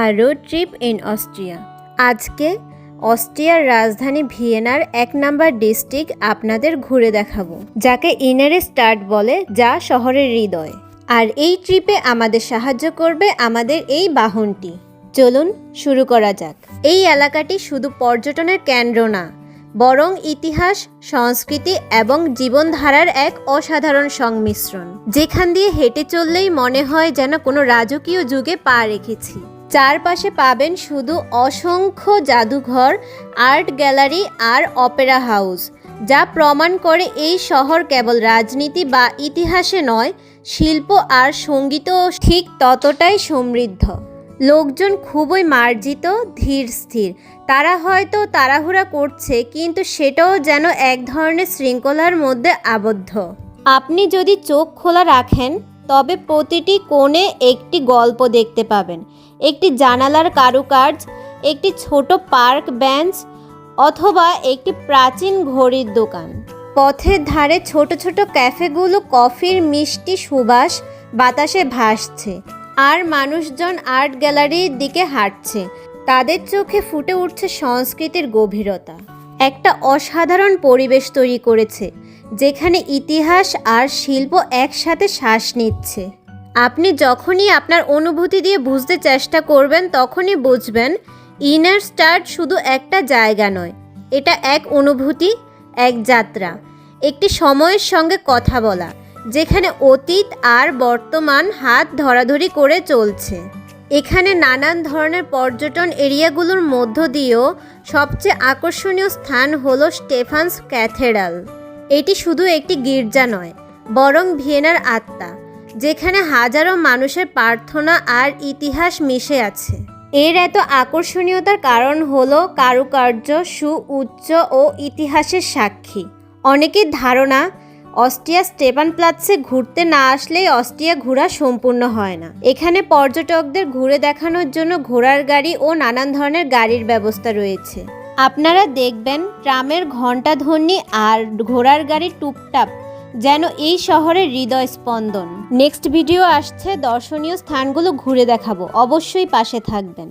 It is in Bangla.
A road trip in Austria. আজকে অস্ট্রিয়ার রাজধানী ভিয়েনার ১ নম্বর ডিস্ট্রিক্ট আপনাদের ঘুরে দেখাবো, যাকে ইনারে স্টাড বলে, যা শহরের হৃদয়। আর এই ট্রিপে আমাদের সাহায্য করবে আমাদের এই বাহনটি। চলুন শুরু করা যাক। এই এলাকাটি শুধু পর্যটনের কেন্দ্র না, বরং ইতিহাস, সংস্কৃতি এবং জীবনধারার এক অসাধারণ সংমিশ্রণ, যেখান দিয়ে হেঁটে চললেই মনে হয় যেন কোনো রাজকীয় যুগে পা রেখেছি। চারপাশে পাবেন শুধু অসংখ্য জাদুঘর, আর্ট গ্যালারি আর অপেরা হাউস, যা প্রমাণ করে এই শহর কেবল রাজনীতি বা ইতিহাসে নয়, শিল্প আর সঙ্গীতও ঠিক ততটাই সমৃদ্ধ। লোকজন খুবই মার্জিত, ধীর স্থির। তারা হয়তো তাড়াহুড়া করছে, কিন্তু সেটাও যেন এক ধরনের শৃঙ্খলার মধ্যে আবদ্ধ। আপনি যদি চোখ খোলা রাখেন, তবে প্রতিটি কোণে একটি গল্প দেখতে পাবেন। একটি জানালার কারুকাজ, একটি ছোট পার্ক বেঞ্চ, অথবা একটি প্রাচীন ঘড়ির দোকান। পথের ধারে ছোট ছোট ক্যাফেগুলো কফির মিষ্টি সুবাস বাতাসে ভাসছে, আর মানুষজন আর্ট গ্যালারির দিকে হাঁটছে। তাদের চোখে ফুটে উঠছে সংস্কৃতির গভীরতা। একটা অসাধারণ পরিবেশ তৈরি করেছে, যেখানে ইতিহাস আর শিল্প একসাথে শ্বাস নিচ্ছে। আপনি যখনই আপনার অনুভূতি দিয়ে বুঝতে চেষ্টা করবেন, তখনই বুঝবেন ইনার স্টাড শুধু একটা জায়গা নয়, এটা এক অনুভূতি, এক যাত্রা, একটি সময়ের সঙ্গে কথা বলা, যেখানে অতীত আর বর্তমান হাত ধরাধরি করে চলছে। এখানে নানান ধরনের পর্যটন এরিয়াগুলোর মধ্য দিয়েও সবচেয়ে আকর্ষণীয় স্থান হলো স্টেফানস ক্যাথেড্রাল। এটি শুধু একটি গির্জা নয়, বরং ভিয়েনার আত্মা, যেখানে হাজারো মানুষের প্রার্থনা আর ইতিহাস মিশে আছে। এর এত আকর্ষণীয়তার কারণ হলো কারুকার্য, সুউচ্চ ও ইতিহাসের সাক্ষী। অনেকের ধারণা অস্ট্রিয়া স্টেফানপ্লাৎসে ঘুরতে না আসলেই অস্ট্রিয়া ঘোরা সম্পূর্ণ হয় না। এখানে পর্যটকদের ঘুরে দেখানোর জন্য ঘোড়ার গাড়ি ও নানান ধরনের গাড়ির ব্যবস্থা রয়েছে। আপনারা দেখবেন ট্রামের ঘণ্টাধ্বনি আর ঘোড়ার গাড়ির টুপটাপ যেন এই শহরের হৃদয় স্পন্দন। নেক্সট ভিডিও আসছে, দর্শনীয় স্থানগুলো ঘুরে দেখাবো, অবশ্যই পাশে থাকবেন।